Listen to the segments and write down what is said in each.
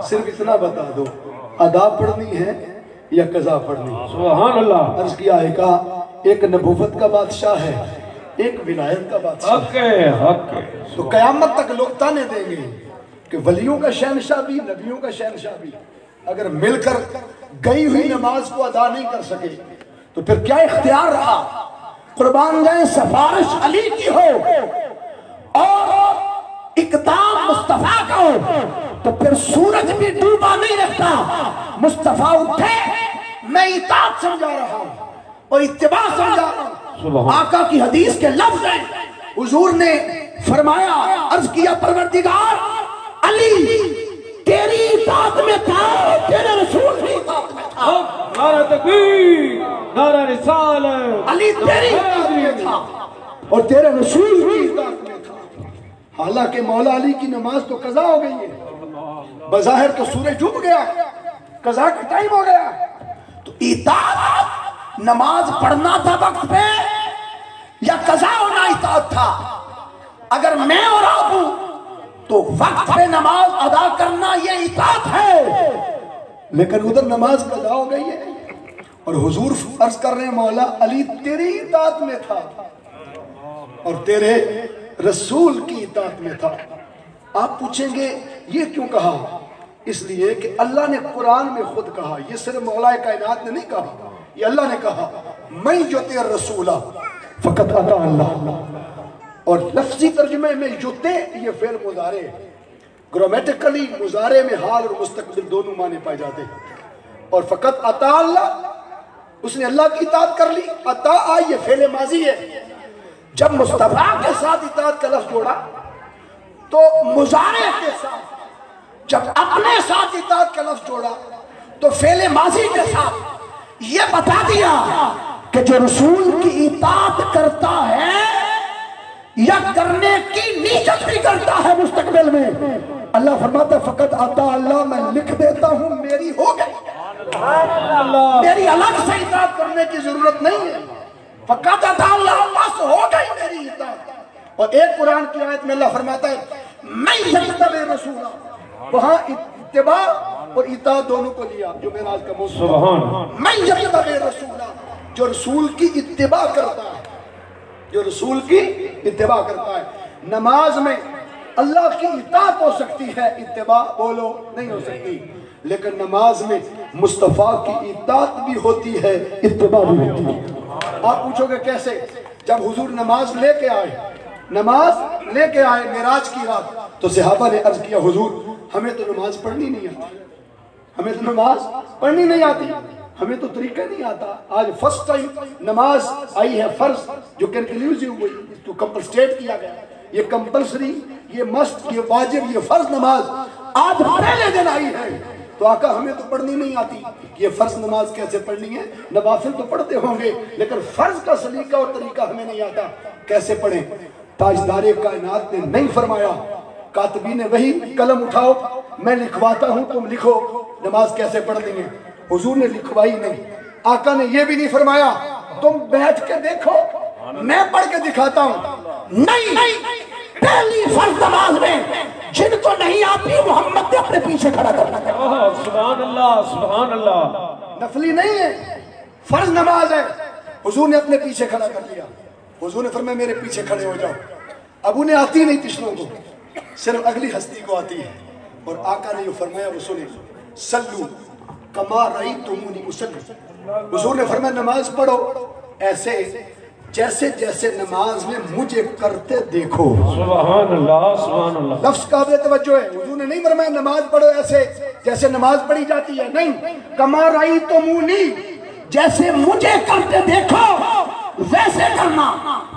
صرف اتنا بتا دو، ادا پڑھنی ہے یا قضا پڑھنی؟ سبحان اللہ۔ عرض کیا ہے کہا ایک نبوت کا بادشاہ ہے، ایک ولایت کا بادشاہ حق ہے، حق ہے۔ تو قیامت تک لوگ تانے دیں گے کہ ولیوں کا شہنشاہ بھی نبیوں کا شہنشاہ بھی اگر مل کر گئی ہوئی نماز کو ادا نہیں کر سکے تو پھر کیا اختیار رہا؟ قربان جائیں سفارش علی کی ہو اور اقدام مصطفیٰ کا ہو تو پھر سورج بھی ڈوبا نہیں رہتا، مصطفیٰ اٹھے میں اطاعت سمجھا رہا ہوں اور اتباع سمجھا رہا ہوں۔ آقا کی حدیث کے لفظ ہیں، حضور نے فرمایا، عرض کیا پروردگار علی تیری اطاعت میں تھا، تیرے رسول کی اطاعت میں تھا۔ نعرہ تکبیر، نعرہ رسالت، علی تیری اطاعت میں تھا اور تیرے رسول کی اطاعت میں تھا۔ حالانکہ مولا علی کی نماز تو قضا ہو گئی ہے، بظاہر تو سورج ڈوب گیا، قضا کا ٹائم ہو گیا، تو اطاعت نماز پڑھنا تھا وقت پہ یا قضا ہونا اطاعت تھا؟ اگر میں اور آپ ہوں تو وقت پہ نماز ادا کرنا یہ اطاعت ہے، لیکن ادھر نماز قضا ہو گئی ہے اور حضور عرض کر رہے ہیں مولا علی تیری اطاعت میں تھا اور تیرے رسول کی اطاعت میں تھا۔ آپ پوچھیں گے یہ کیوں کہا؟ اس لیے کہ اللہ نے قرآن میں خود کہا، یہ صرف مولا کائنات نے نہیں کہا، یہ اللہ نے کہا میں یطیع الرسول فقط اطاع اللہ۔ اور لفظی ترجمے میں یطیع یہ فعل مضارع، گرامیٹیکلی مضارع میں حال اور مستقبل دونوں معنی پائے جاتے ہیں، اور فقط اطاع اللہ اس نے اللہ کی اطاعت کر لی۔ اطاع یہ فعل ماضی ہے، جب مصطفیٰ کے ساتھ اطاعت کا لفظ جوڑا تو مضارع کے ساتھ، جب اپنے ساتھ اطاعت کا لفظ جوڑا تو فعل ماضی کے ساتھ یہ بتا دیا کہ جو رسول کی اطاعت کرتا ہے یا کرنے کی نیت بھی کرتا ہے مستقبل میں، اللہ فرماتا ہے فقط اطاع اللہ، میں لکھ دیتا ہوں میری ہو گئی، میری الگ سے اطاعت کرنے کی ضرورت نہیں ہے، فقط اطاع اللہ، بس ہو گئی میری اطاعت۔ اور ایک قرآن کی آیت میں اللہ فرماتا ہے میں یتبع رسولہ، وہاں اتباع اور اطاعت دونوں کو لیا جو معراج کا موضوع، میں یتبع رسولہ، جو رسول کی اتباع کرتا ہے، جو رسول کی اتباع کرتا ہے۔ نماز میں اللہ کی اطاعت ہو سکتی ہے، اتباع بولو نہیں ہو سکتی، لیکن نماز میں مصطفیٰ کی اطاعت بھی ہوتی ہے، اتباع بھی ہوتی ہے۔ آپ پوچھو گے کیسے؟ جب حضور نماز لے کے آئے معراج کی رات تو صحابہ نے عرض کیا حضور ہمیں تو نماز پڑھنی نہیں آتی، ہمیں تو نماز پڑھنی نہیں آتی، ہمیں تو طریقہ نہیں آتا۔ آج فرسٹ ٹائم نماز آئی ہے فرض، جو کنکلیوزیو ہوئی، اس کو کمپلسٹیٹ کیا گیا، یہ کمپلسری، یہ مسٹ، یہ واجب، یہ فرض نماز آج پہلے دن آئی ہے، تو آقا ہمیں تو پڑھنی نہیں آتی، یہ فرض نماز کیسے پڑھنی ہے؟ نوافل تو پڑھتے ہوں گے لیکن فرض کا سلیقہ اور طریقہ ہمیں نہیں آتا، کیسے پڑھیں؟ تاجدار کائنات نے نہیں فرمایا کاتبین وحی قلم اٹھاؤ میں لکھواتا ہوں تم لکھو نماز کیسے پڑھنی ہے، حضور نے لکھوائی نہیں۔ آقا نے یہ بھی نہیں فرمایا تم بیٹھ کے دیکھو میں پڑھ کے دکھاتا ہوں، نہیں، پہلی فرض نماز میں جن کو نہیں آتی محمد نے اپنے پیچھے کھڑا کرنا ہے۔ سبحان اللہ، سبحان اللہ۔ نفلی نہیں ہے، فرض نماز ہے، حضور نے اپنے پیچھے کھڑا کر لیا، حضور نے فرمایا میرے پیچھے کھڑے ہو جاؤ۔ اب انہیں آتی نہیں پچھلوں کو، صرف اگلی ہستی کو آتی ہے، اور آقا نے یہ فرمایا رسول صلو کما رأیتمونی اصلی، حضور نے فرمایا نماز پڑھو ایسے جیسے جیسے نماز میں مجھے کرتے دیکھو۔ سبحان اللہ، سبحان اللہ۔ لفظ قابل توجہ ہے، حضور نے نہیں فرمایا نماز پڑھو ایسے جیسے نماز پڑھی جاتی ہے، نہیں، کما رأیتمونی، جیسے مجھے کرتے دیکھو ویسے کرنا،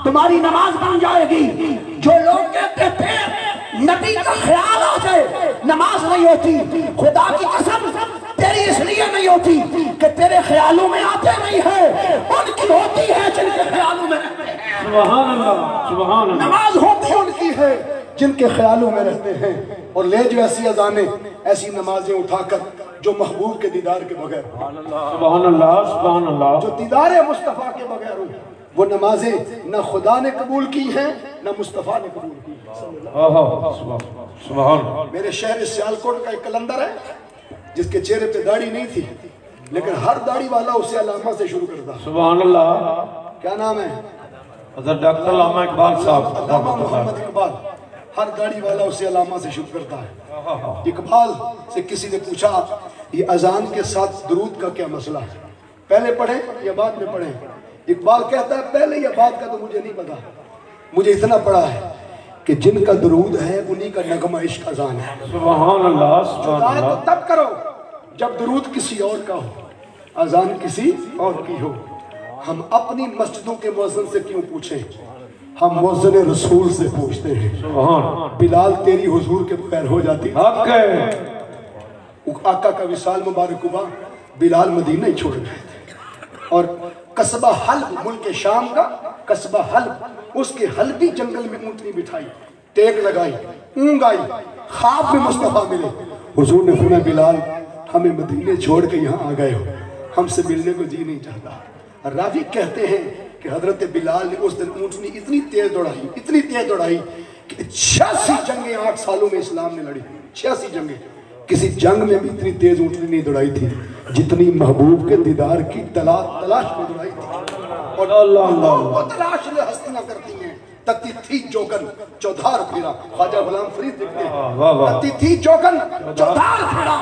تمہاری نماز بن جائے گی۔ جو لوگ کہتے تھے نبی کا خیال آ جائے نماز نہیں ہوتی، خدا کی قسم تیری اس لیے نہیں ہوتی کہ تیرے خیالوں میں آتے نہیں ہے، ان کی ہوتی ہے جن کے خیالوں میں رہتے ہیں۔ سبحان اللہ، سبحان اللہ۔ نماز ہوتی ان کی ہے جن کے خیالوں میں رہتے ہیں، اور لے جو ایسی اذانیں ایسی نمازیں اٹھا کر جو محبوب کے دیدار کے بغیر، سبحان اللہ، سبحان اللہ، جو دیدار مصطفیٰ کے بغیر ہوں، وہ نمازیں نہ خدا نے قبول کی ہیں نہ مصطفیٰ نے قبول کی سبحان میرے شہر سیالکوٹ کا ایک کلندر ہے جس کے چہرے پہ داڑھی نہیں تھی لیکن ہر داڑھی والا اسے علامہ سے شروع کرتا. سبحان اللہ. کیا نام ہے؟ حضرت ڈاکٹر علامہ اقبال صاحب. علامہ محمد اقبال. ہر داڑھی والا اسے علامہ سے شروع کرتا ہے. اقبال سے کسی نے پوچھا یہ اذان کے ساتھ درود کا کیا مسئلہ ہے, پہلے پڑھیں یا بعد میں پڑھیں؟ اقبال کہتا ہے پہلے یا بعد کا تو مجھے نہیں پتا, مجھے اتنا پڑا ہے کہ جن کا درود ہے انہی کا نغمہ عشق اذان ہے. سبحان اللہ. سبحان اللہ. تب کرو جب درود کسی اور کا ہو, اذان کسی اور کی ہو. ہم اپنی مسجدوں کے مؤذن سے کیوں پوچھیں, ہم مؤذن رسول سے پوچھتے ہیں. سبحان. بلال تیری حضور کے بغیر ہو جاتی؟ حق ہے. آقا کا وصال مبارک ہوا, بلال مدینہ ہی چھوڑ گئے تھے اور قصبہ حلب, ملک شام کا قصبہ حلب, اس کے حلبی جنگل میں اونٹنی بٹھائی, ٹیک لگائی, اونگ آئی, خواب میں مصطفیٰ ملے. حضور نے فرمایا بلال ہمیں مدینے چھوڑ کے یہاں آ گئے ہو, ہم سے ملنے کو جی نہیں چاہتا. راوی کہتے ہیں کہ حضرت بلال نے اس دن اونٹنی اتنی تیز دوڑائی کہ 86 جنگیں 8 سالوں میں اسلام نے لڑی. 86 جنگیں. کسی جنگ میں بھی اتنی تیز اونٹنی نہیں دوڑائی تھی جتنی محبوب کے دیدار کی تلاش میں دوڑائی تھی. اور وہ تلاش لے ہستیاں کرتی ہیں. تتی تھی جوگن چودھار پھیرا, خواجہ غلام فرید لکھتے ہیں تتی تھی جوگن چودھار پھیرا,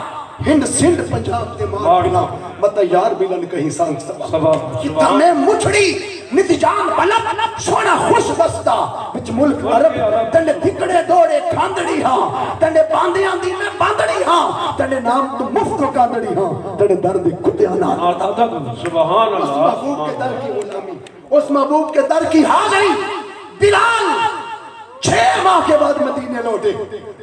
ہند سندھ پنجاب تے مار بنا, مت یار بلن کہیں سانگ سبا. تمہیں مچھڑی نت جان بلب سونا خوش بستا وچ ملک عرب, تنڈے پھکڑے دوڑے کھاندڑی ہاں, تنڈے باندیاں دی میں باندڑی ہاں, تنڈے نام تو مفت کاندڑی ہاں, تنڈے درد کتیاں نہ. سبحان اللہ. اس محبوب کے در کی غلامی, اس محبوب کے در کی حاضری. بلال 6 ماہ کے بعد مدینے لوٹے.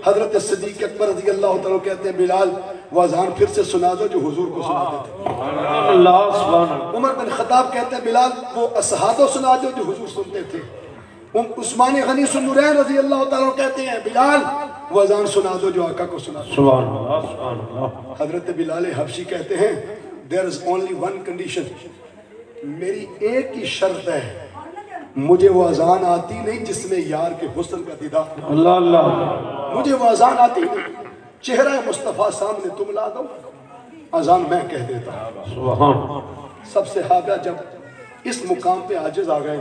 حضرت صدیق اکبر رضی اللہ تعالیٰ کہتے ہیں بلال وہ اذان پھر سے سنا دو جو حضور کو سناتے تھے. عمر بن خطاب کہتے ہیں بلال وہ اصحابہ سنا دو جو حضور سنتے تھے. عثمان غنی النورین رضی اللہ تعالیٰ کہتے ہیں بلال وہ اذان سنا دو جو آقا کو سنا دو. حضرت بلال حبشی کہتے ہیں there is only one condition, میری ایک ہی شرط ہے, مجھے وہ اذان آتی نہیں جس میں یار کے حسن کا دیدار. اللہ اللہ. مجھے وہ اذان آتی نہیں, چہرہ مصطفیٰ سامنے تم لا دو, اذان میں کہہ دیتا ہوں. سبحان. سب صحابہ جب اس مقام پہ عاجز آ گئے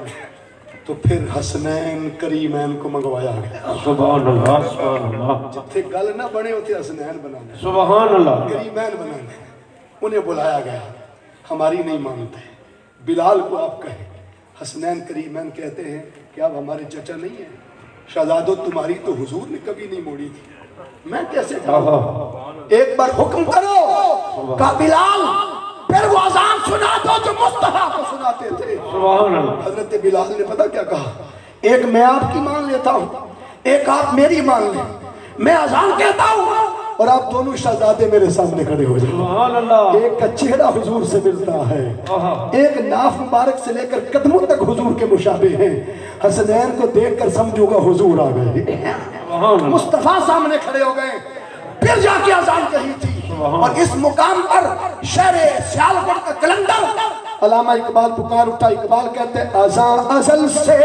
تو پھر حسنین کریمین کو منگوایا گیا. سبحان اللہ. سبحان اللہ. جتنے گل نہ بنے ہوتے حسنین بنانے, سبحان اللہ, کریمین بنانے, انہیں بلایا گیا. ہماری نہیں مانتے, بلال کو آپ کہیں. حسنین کریمین کہتے ہیں کہ آپ ہمارے چچا نہیں ہیں, شہزادو تمہاری تو حضور نے کبھی نہیں موڑی تھی, میں کیسے جاؤں؟ ایک بار حکم کرو کہ بلال پھر وہ اذان سنا دو جو مصطفیٰ کو سناتے تھے. حضرت بلال نے پتہ کیا کہا, ایک میں آپ کی مان لیتا ہوں, ایک آپ میری مان لیں. میں اذان کہتا ہوں اور آپ دونوں شہزادے میرے سامنے کھڑے ہو جائیں. ایک کا چہرہ حضور سے ملتا ہے, ایک ناف مبارک سے لے کر قدموں تک حضور کے مشابہ ہیں. حسنین کو دیکھ کر سمجھو گا حضور آ گئے, مصطفیٰ سامنے کھڑے ہو گئے. پھر جا کے اذان کہی تھی. اور اس مقام پر شہر سیالکوٹ کا کلندر علامہ اقبال پکار اٹھا. اقبال کہتے ہیں اذان ازل سے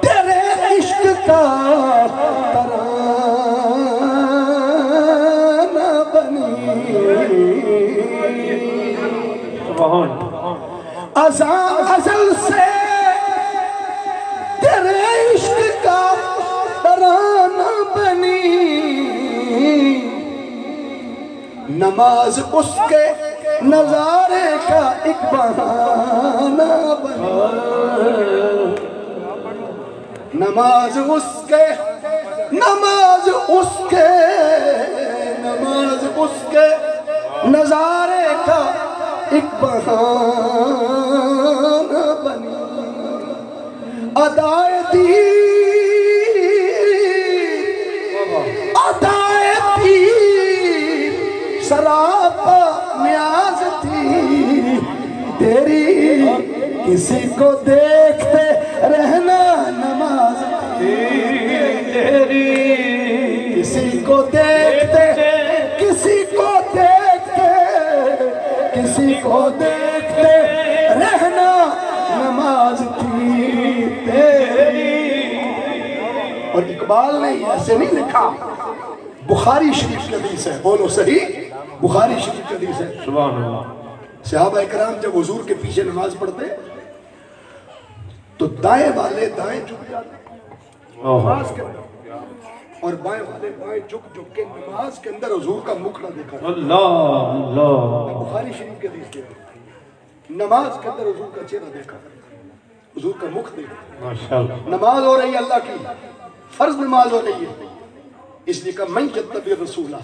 تیرے عشق کا ترانہ بنی, اذان ازل سے تیرے عشق کا ترانہ بنی, نماز اس کے نظارے کا ایک بہانہ بنی. نماز اس کے نظارے کا ایک بہانہ بنی. ادائے تیر سراپا نیاز تھی تیری, کسی کو دیکھتے رہنا نماز تیری, کسی کو دیکھتے رہنا نماز تھی تیری. اور اقبال نے ایسے نہیں لکھا, بخاری شریف کی حدیث ہے, بولو صحیح, بخاری شریف کی حدیث ہے. سبحان اللہ. صحابہ اکرام جب حضور کے پیچھے نماز پڑھتے تو دائیں والے دائیں جھک جاتے نماز کے اندر, اور بائیں والے بائیں جھک جھک کے نماز کے اندر حضور کا مکھ نہ دیکھا. اللہ اللہ. بخاری شریف کی حدیث ہے, نماز کے اندر حضور کا چہرہ دیکھا, حضور کا مکھ دیکھا. ماشاءاللہ. نماز ہو رہی ہے اللہ کی, فرض نماز ہو رہی ہے, اس لیے کہ من یتبع رسولہ,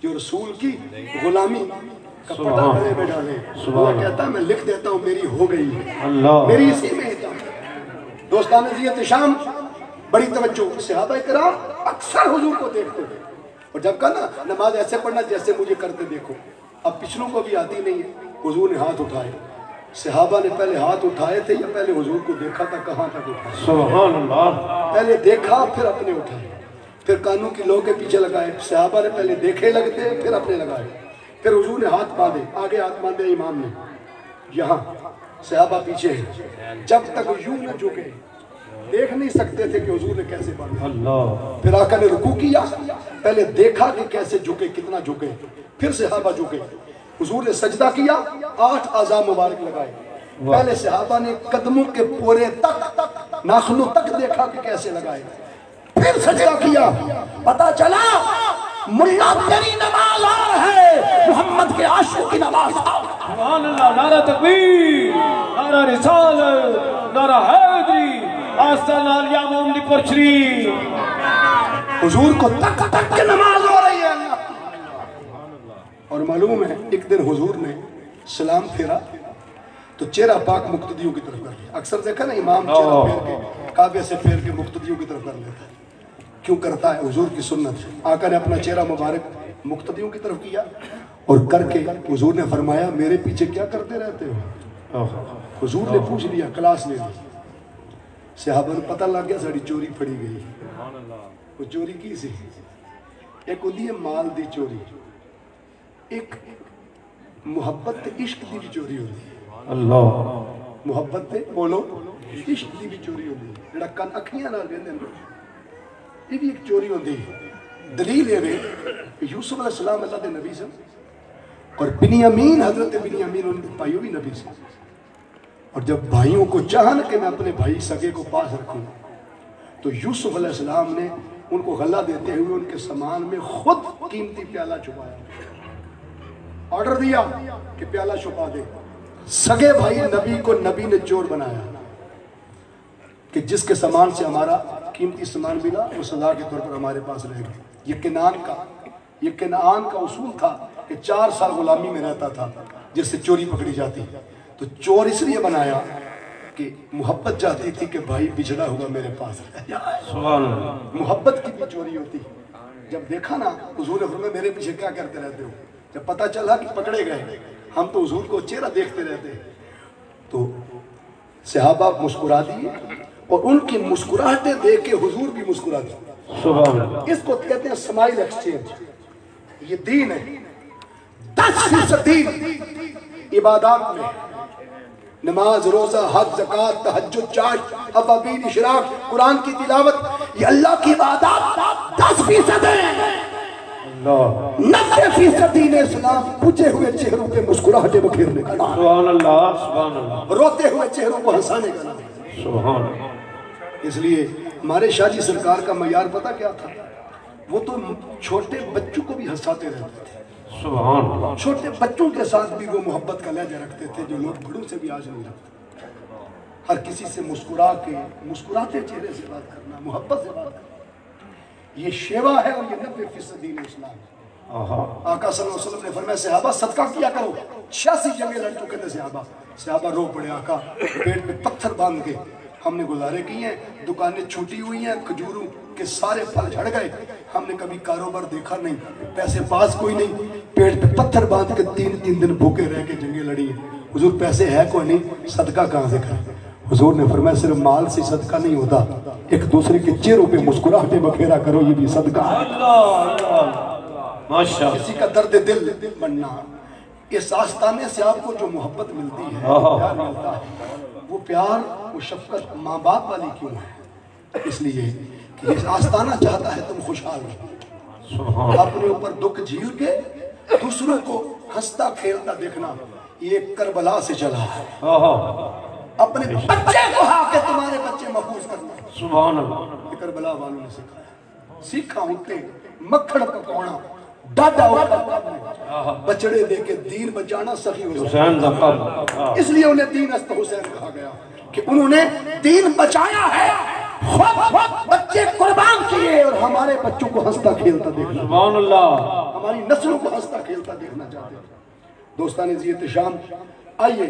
جو رسول کی غلامی کا پتہ گلے میں ڈالے. اللہ کہتا ہے میں لکھ دیتا ہوں میری ہو گئی ہے, اللہ. میری اسی میں ہے. دوستان عزیزت شام, بڑی توجہ. صحابہ کرام اکثر حضور کو دیکھتے تھے, اور جب کہا نا نماز ایسے پڑھنا جیسے مجھے کرتے دیکھو. اب پچھلوں کو بھی آتی نہیں ہے. حضور نے ہاتھ اٹھائے, صحابہ نے پہلے ہاتھ اٹھائے تھے یا پہلے حضور کو دیکھا تھا کہاں تک اٹھائے؟ سبحان اللہ. پہلے دیکھا پھر اپنے اٹھائے, پھر کانوں کی لو کے پیچھے لگائے. صحابہ نے پہلے دیکھے لگتے پھر اپنے لگائے, پھر حضور نے ہاتھ باندھے, آگے ہاتھ باندھے امام نے, یہاں صحابہ پیچھے ہیں. جب تک یوں نہ جھکے دیکھ نہیں سکتے تھے کہ حضور نے کیسے باندھا. اللہ. پھر آقا نے رکوع کیا, پہلے دیکھا کہ کیسے جھکے, کتنا جھکے, پھر صحابہ جھکے. حضور نے سجدہ کیا, 8 اعضاء مبارک لگائے. پہلے صحابہ نے قدموں کے پورے تک, ناخنوں تک دیکھا کہ کیسے لگائے, پھر سجدہ کیا. پتا چلا ملا تیری نماز آ ہے, محمد کے عاشق کی نماز آ. سبحان اللہ. نعرہ تکبیر, نعرہ رسالت, نعرہ حیدری, آستان عالیہ محمدی پرچری. حضور کو تک تک کے نماز ہو رہی ہے. اور معلوم ہے ایک دن حضور نے سلام پھیرا تو چہرہ پاک مقتدیوں کی طرف کر لیا. اکثر دیکھا نا امام چہرہ پھیر کے کعبے سے پھیر کے مقتدیوں کی طرف کر لیتا ہے. کیوں کرتا ہے؟ حضور کی سنت. آقا نے اپنا چہرہ مبارک مقتدیوں کی طرف کیا اور کر کے حضور نے فرمایا میرے پیچھے کیا کرتے رہتے ہو؟ حضور نے پوچھ لیا, کلاس لے لی. صحابہ نے پتہ لگ گیا ساڑی چوری پھڑی گئی. وہ چوری کی سی, ایک ہوتی ہے مال دی چوری, ایک محبت عشق دی بھی چوری ہوتی ہے. اللہ. محبت تے بولو عشق دی بھی چوری ہوتی ہے. جڑا کن اکھیاں نال ویندے نے یہ بھی ایک چوری ہوتی ہے. دلیل ہے کہ یوسف علیہ السلام اللہ دے نبی سے, اور بنیامین حضرت بنیامین ان کے بھائیوں بھی نبی سے. اور جب بھائیوں کو چاہن کہ میں اپنے بھائی سگے کو پاس رکھوں تو یوسف علیہ السلام نے ان کو غلہ دیتے ہوئے ان کے سامان میں خود قیمتی پیالہ چھپایا, آرڈر دیا کہ پیالہ چھپا دے. سگے بھائی نبی کو نبی نے چور بنایا کہ جس کے سامان سے ہمارا قیمتی سامان ملا وہ سزا کے طور پر ہمارے پاس رہے گا. یہ کنعان کا اصول تھا کہ 4 سال غلامی میں رہتا تھا جس سے چوری پکڑی جاتی. تو چور اس لیے بنایا کہ محبت چاہتی تھی کہ بھائی بچھڑا ہوا میرے پاس رہے. سبحان اللہ. محبت کی بھی چوری ہوتی. جب دیکھا نا حضور نے فرمایا میرے پیچھے کیا کرتے رہتے ہو, جب پتہ چلا کہ پکڑے گئے, ہم تو حضور کو چہرہ دیکھتے رہتے, تو صحابہ مسکرا دیے اور ان کی مسکراہٹیں دیکھ کے حضور بھی مسکرا دیے. سبحان اللہ. اس کو کہتے ہیں سمائل ایکسچینج. یہ دین ہے. 10% دین عبادات میں, نماز, روزہ, حج, زکوٰۃ, تہجد, چاشت, ابابین, اشراق, قرآن کی تلاوت, یہ اللہ کی عبادات 10% ہیں. 90% دین اسلام بجھے ہوئے چہروں پہ مسکراہٹیں بکھیرنے کا نام. سبحان اللہ. سبحان اللہ. روتے ہوئے چہروں کو ہنسانے کا نام. سبحان اللہ. اس لیے ہمارے شاہ جی سرکار کا معیار پتہ کیا تھا؟ وہ تو چھوٹے بچوں کو بھی ہنساتے رہتے تھے. سبحان اللہ. چھوٹے بچوں کے ساتھ بھی وہ محبت کا لہجہ رکھتے تھے جو لوگ بڑوں سے بھی آج نہیں رکھتے. ہر کسی سے مسکرا کے, مسکراتے چہرے سے بات کرنا, محبت سے بات کرنا, یہ شیوا ہے اور یہ 90% دین اسلام. آقا صلی اللہ علیہ وسلم نے فرمایا صحابہ صدقہ کیا کرو. 86 جنگیں لڑ چکے تھے صحابہ رو پڑے. آقا پیٹ پہ پتھر باندھ کے ہم نے گزارے کی ہیں, دکانیں چھوٹی ہوئی ہیں, کھجوروں کے سارے پھل جھڑ گئے, ہم نے کبھی کاروبار دیکھا نہیں, پیسے پاس کوئی نہیں, پیٹ پہ پتھر باندھ کے 3 دن بھوکے رہ کے جنگیں لڑی ہیں. حضور پیسے ہے کوئی نہیں, صدقہ کہاں سے کریں؟ حضور نے فرمایا صرف مال سے صدقہ نہیں ہوتا, ایک دوسرے کے چہروں پہ مسکراہٹیں بکھیرا کرو, یہ بھی صدقہ ہے. ماشاءاللہ. کسی کا درد دل بننا, اس آستانے سے آپ کو جو محبت ملتی ہے، پیار ملتا ہے، وہ پیار وہ شفقت ماں باپ والی کیوں ہے؟ اس لیے کہ یہ آستانہ چاہتا ہے تم خوشحال ہو، اپنے اوپر دکھ جھیل کے دوسروں کو ہنستا کھیلتا دیکھنا، یہ کربلا سے چلا ہے۔ اپنے بچے کو ہاں کہ تمہارے بچے محفوظ کرنا، سبحان اللہ، یہ کربلا والوں نے سکھایا۔ سیکھا ہوتے مکھڑ پکونا، ڈاڈا بچڑے دے کے دین بچانا سخی حسین، اس لیے انہیں دین است حسین کہا گیا کہ انہوں نے دین بچایا ہے، خود بچے قربان کیے، اور ہمارے بچوں کو ہنستا کھیلتا دیکھنا، سبحان اللہ، ہماری نسلوں کو ہنستا کھیلتا دیکھنا چاہتے ہیں۔ دوستان زیت شام، آئیے،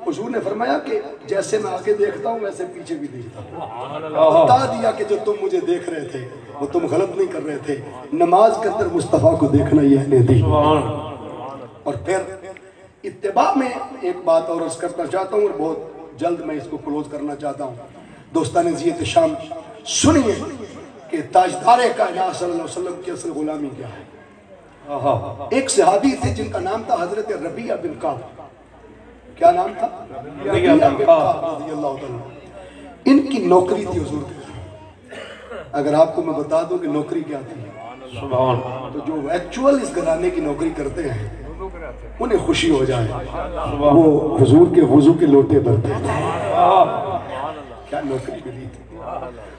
حضور نے فرمایا کہ جیسے میں آگے دیکھتا ہوں ویسے پیچھے بھی دیکھتا ہوں۔ بتا دیا کہ جو تم مجھے دیکھ رہے تھے وہ تم غلط نہیں کر رہے تھے، نماز کے اندر مصطفیٰ کو دیکھنا یہ اہل دی۔ اور پھر اتباع میں ایک بات اور عرض کرنا چاہتا ہوں، اور بہت جلد میں اس کو کلوز کرنا چاہتا ہوں۔ دوستان زیت شام، سنیے کہ تاجدار کائنات صلی اللہ علیہ وسلم کی اصل غلامی کیا ہے۔ ایک صحابی تھے جن کا نام تھا حضرت ربیعہ بن کعب۔ کیا نام تھا؟ ربیعہ بن کعب رضی اللہ تعالیٰ۔ ان کی نوکری تھی حضور کے گھر۔ اگر آپ کو میں بتا دوں کہ نوکری کیا تھی، تو جو ایکچول اس گھرانے کی نوکری کرتے ہیں انہیں خوشی ہو جائے، وہ حضور کے وضو کے لوٹے بھرتے تھے۔ کیا نوکری ملی تھی؟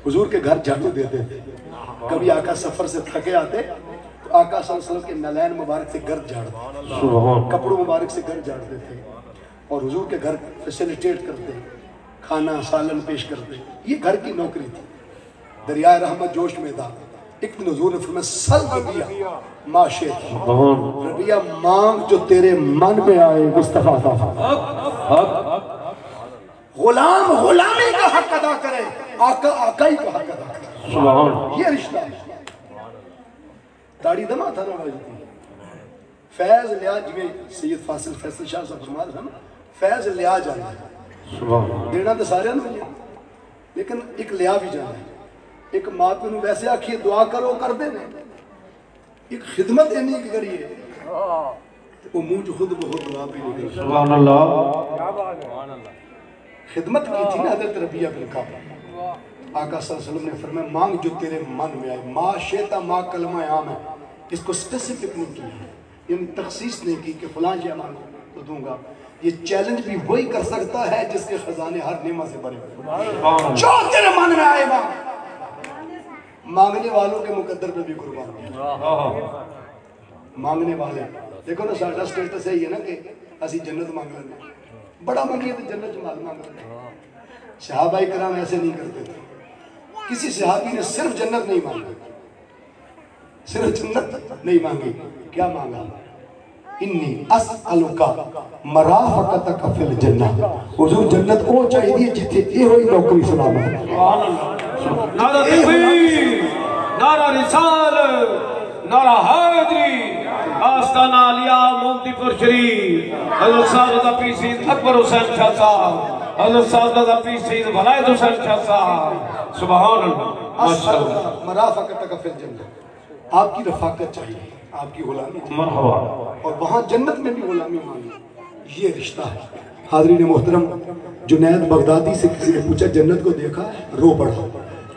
حضور کے گھر جھاڑو دیتے تھے۔ کبھی آقا سفر سے تھکے آتے تو آقا صلی اللہ علیہ وسلم کے نلین مبارک سے گرد جھاڑتے، کپڑوں مبارک سے گرد جھاڑتے تھے، اور حضور کے گھر فیسیلیٹیٹ کرتے، کھانا سالن پیش کرتے۔ یہ گھر کی نوکری تھی۔ دریائے رحمت جوش میں تھا۔ ایک دن حضور نے فرمایا سل ربیعہ ما شئت، ربیعہ مانگ جو تیرے من میں آئے، مصطفیٰ تھا۔ غلام غلامی کا حق ادا کرے، آقا آقائی کا حق ادا کرے، یہ رشتہ ہے۔ داڑھی دمہ تھا نا واجب تھی، فیض لیا، جویں سید فاصل فیصل شاہ صاحب فرما رہا تھا نا، فیض لیا جانا ہے، دینا تو سارے نہیں ہے، لیکن ایک لیا بھی جانا ہے۔ ایک ماں پہ ویسے آکھیے دعا کرو کر دے نہیں، ایک خدمت اینی کی کریے وہ منہ جو خود بہت دعا بھی نہیں کرے۔ سبحان اللہ، خدمت کی تھی نا حضرت ربیعہ بن کعب۔ آقا صلی اللہ علیہ وسلم نے فرمایا مانگ جو تیرے من میں آئے، ما شئت ما کلمہ عام ہے، اس کو سپیسیفک نہیں کیا ہے، یعنی تخصیص نہیں کی کہ فلاں یہ مانگو تو دوں گا۔ یہ چیلنج بھی وہی کر سکتا ہے جس کے خزانے ہر نعمت سے بھرے ہوئے، جو تیرے من میں آئے مانگ۔ مانگنے والوں کے مقدر پہ بھی قربان، مانگنے والے دیکھو نا، ساڈا سٹیٹس ہے یہ نا کہ اسی جنت مانگ لیں، بڑا منگیے تو جنت مال مانگ لیں۔ صحابہ کرام ایسے نہیں کرتے تھے۔ کسی صحابی نے صرف جنت نہیں مانگی، صرف جنت نہیں مانگی، کیا مانگا؟ انی اسألکا مرافقتک فی الجنہ، حضور جنت او چاہیے جتھے یہ ہوئی نوکری سلامت۔ نعرہ تکبیر، نعرہ رسالت، نعرہ حیدری، آستانہ علیہ مومدی پور شریف، حضرت صاحب پیر سید اکبر حسین شاہ صاحب، حضرت صاحب پیر سید ولایت حسین شاہ صاحب، سبحان اللہ، ماشاءاللہ۔ مرافقتک فی الجنہ، آپ کی رفاقت چاہیے، آپ کی غلامی چاہیے، مرحبا، اور وہاں جنت میں بھی غلامی مانگی، یہ رشتہ ہے۔ حاضرین محترم، جنید بغدادی سے کسی نے پوچھا جنت کو دیکھا، رو پڑا،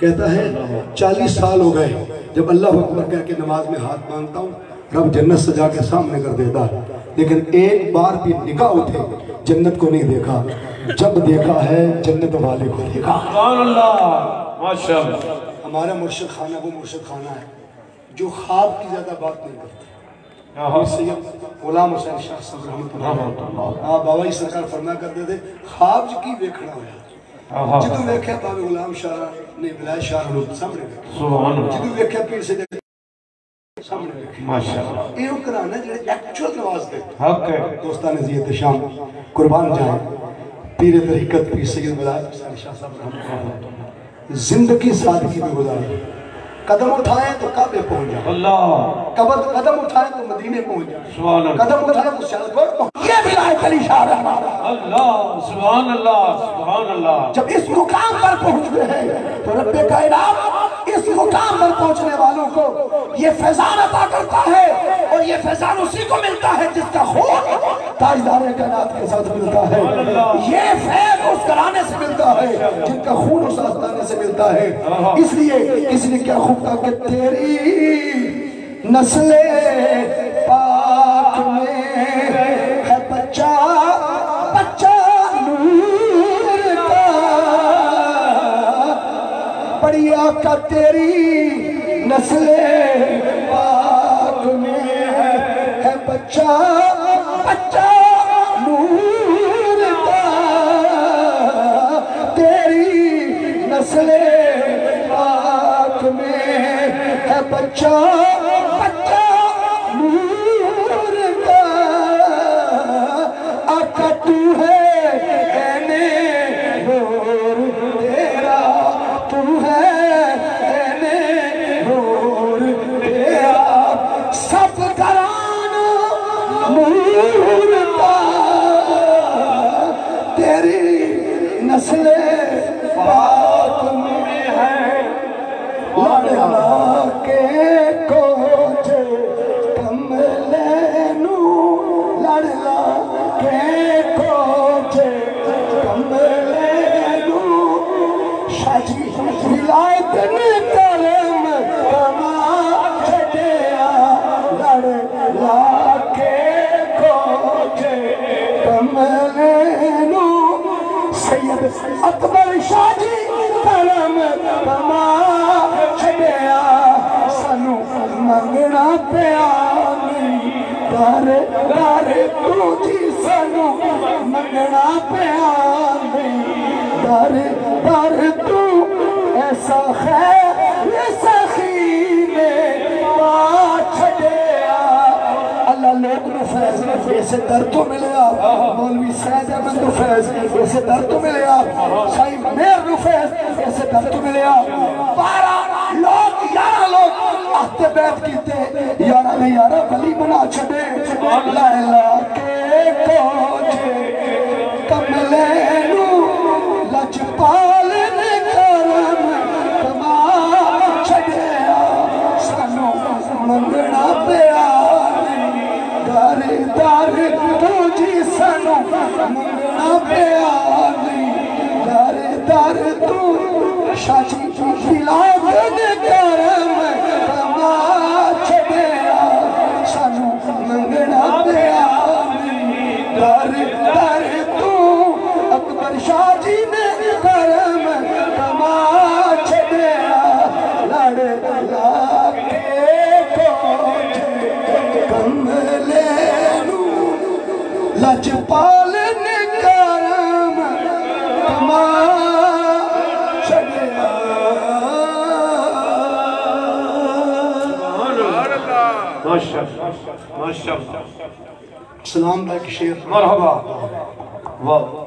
کہتا ہے 40 سال ہو گئے جب اللہ اکبر کہہ کے نماز میں ہاتھ مانگتا ہوں رب جنت سجا کے سامنے کر دیتا، لیکن ایک بار بھی نگاہ اٹھے جنت کو نہیں دیکھا، جب دیکھا ہے جنت والے کو دیکھا۔ سبحان اللہ، ماشاءاللہ۔ ہمارا مرشد خانہ وہ مرشد خانہ ہے جو خواب کی زیادہ بات نہیں کرتے۔ سید غلام حسین شاہ صاحب رحمۃ اللہ، بابا جی سرکار فرما کرتے تھے خواب کی ویکھنا ہویا، جدو ویکھیا بابا غلام شاہ نے ولایت شاہ نو سامنے ویکھیا، جدو ویکھیا پیر سے سامنے ویکھیا، ماشاءاللہ۔ یہ کرانا جڑے ایکچوئل نواز دے حق ہے۔ دوستان زیت شام، قربان جائیں پیر طریقت پیر سید ولایت حسین شاہ صاحب رحمۃ اللہ، زندگی سادگی میں گزاری، قدم اٹھائیں تو کعبے پہنچ جائیں، اللہ، قدم اٹھائیں تو مدینے پہنچ جائیں، سبحان اللہ، قدم اٹھائیں تو شہر پہنچ، یہ ولایت علی شاہ رحمہ اللہ، سبحان اللہ، سبحان اللہ۔ جب اس مقام پر پہنچ گئے ہیں تو رب کائنات اس مقام پر پہنچنے والوں کو یہ فیضان عطا کرتا ہے، اور یہ یہ فیضان اسی کو ملتا ہے جس کا خون تاجدار کائنات کے ساتھ ملتا ہے، یہ فیض اس گھرانے سے ملتا ہے جن کا خون اس آستانے سے ملتا ہے۔ اس لیے کسی نے کیا خوب کہا کہ تیری نسل پاک میں ہے بچہ نور کا، بڑی آقا تیری نسل پاک میں ہے بچہ نور کا، تیری نسل پاک میں ہے بچہ نور کا، آقا تو ہے اینے نور تیرا، تو ہے اینے نور تیرا، سب گھرانہ نور کا، تیری نسل پاک میں ہے، لڑا کے کوچ کملے نو، لڑا کے کوچ کملے نو، شاجی ولایت نے کرم کما چھڑیا، لڑا کے کوچ کملے نو، سید اکبر شاجی کرم کما چھڑیا، سنو منگنا پیا نہیں، در تو جی سنو منگنا پیا نہیں، در تو ایسا خیر سخی نے پا چھڑیا، اللہ لوگ نو فیض ایسے در تو ملیا، مولوی سید احمد نو فیض ایسے در تو ملیا، شاہی میر نو فیض ایسے در تو ملیا، 12 لوگ 11 لوگ آہتے بیعت کیتے، یارہ نے یارہ ولی بنا چھڑے، لیلہ کے کوچے کملے نو، لجپال نے کرم کما چھڑیا، سانو منگنا پیا نہیں، در تو جی سانو منگنا پیا نہیں، در تو شاجی ولایت نے کرم کما چھڑیا، سانو منگنا پیا نہیں، در تو اکبر شاجی نے کرم کما چھڑیا، لڑا کے کوچ کملے نو، لجپال نے کرم کما چھڑیا۔ ماشاءاللہ سلام بھائی کی شیر مرحبا واہ